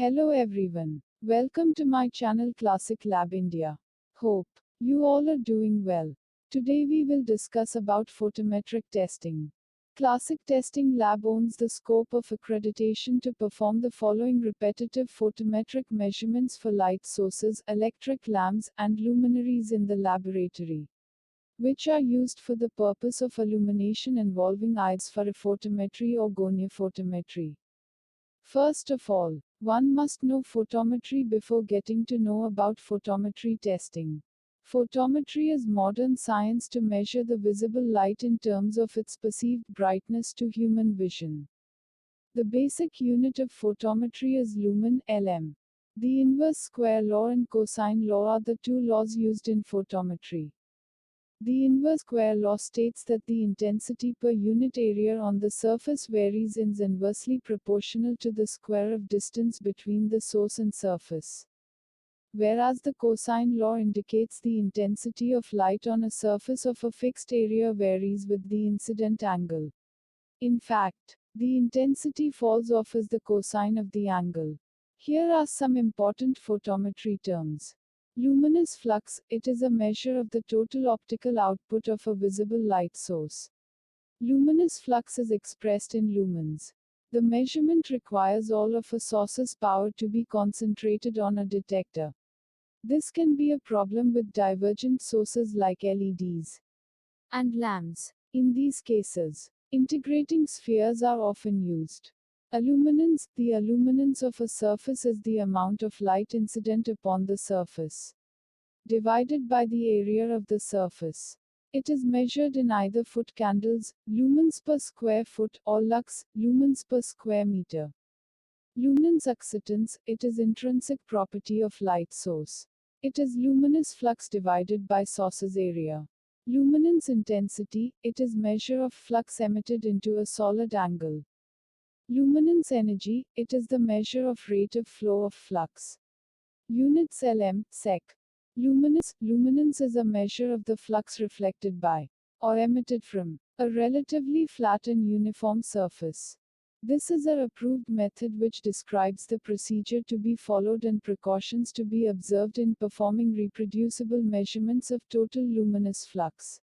Hello everyone. Welcome to my channel Classic Lab India. Hope you all are doing well. Today we will discuss about photometric testing. Classic Testing Lab owns the scope of accreditation to perform the following repetitive photometric measurements for light sources, electric lamps, and luminaries in the laboratory, which are used for the purpose of illumination involving eyes for photometry or goniphotometry. First of all, one must know photometry before getting to know about photometry testing. Photometry is modern science to measure the visible light in terms of its perceived brightness to human vision. The basic unit of photometry is lumen, LM. The inverse square law and cosine law are the two laws used in photometry. The inverse square law states that the intensity per unit area on the surface varies is inversely proportional to the square of distance between the source and surface. Whereas the cosine law indicates the intensity of light on a surface of a fixed area varies with the incident angle. In fact, the intensity falls off as the cosine of the angle. Here are some important photometry terms. Luminous flux, it is a measure of the total optical output of a visible light source. Luminous flux is expressed in lumens. The measurement requires all of a source's power to be concentrated on a detector. This can be a problem with divergent sources like LEDs and lamps. In these cases, integrating spheres are often used. Illuminance, the illuminance of a surface is the amount of light incident upon the surface, divided by the area of the surface. It is measured in either foot candles, lumens per square foot, or lux, lumens per square meter. Luminance acceptance, it is intrinsic property of light source. It is luminous flux divided by source's area. Luminance intensity, it is measure of flux emitted into a solid angle. Luminance energy, it is the measure of rate of flow of flux. Units LM, sec. Luminance is a measure of the flux reflected by, or emitted from, a relatively flat and uniform surface. This is a approved method which describes the procedure to be followed and precautions to be observed in performing reproducible measurements of total luminous flux.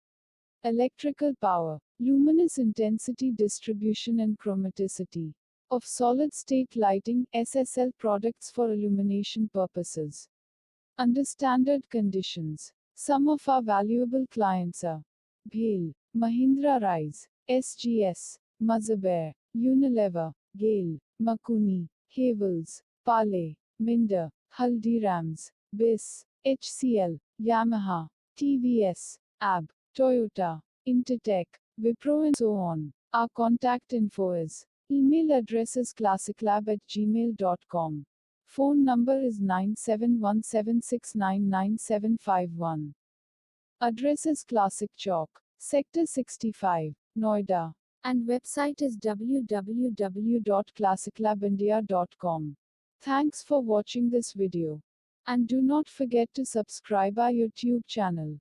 Electrical power, luminous intensity distribution and chromaticity of solid-state lighting (SSL) products for illumination purposes. Under standard conditions, some of our valuable clients are BHEL, Mahindra Rise, SGS, Mazaber, Unilever, Gale, Makuni, Havels, Pale, Minder, Haldirams, BIS, HCL, Yamaha, TVS, AB, Toyota, Intertech, Wipro and so on. Our contact info is: email address is classiclab@gmail.com. Phone number is 9717699751. Address is Classic Chowk, Sector 65, Noida. And website is www.classiclabindia.com. Thanks for watching this video. And do not forget to subscribe our YouTube channel.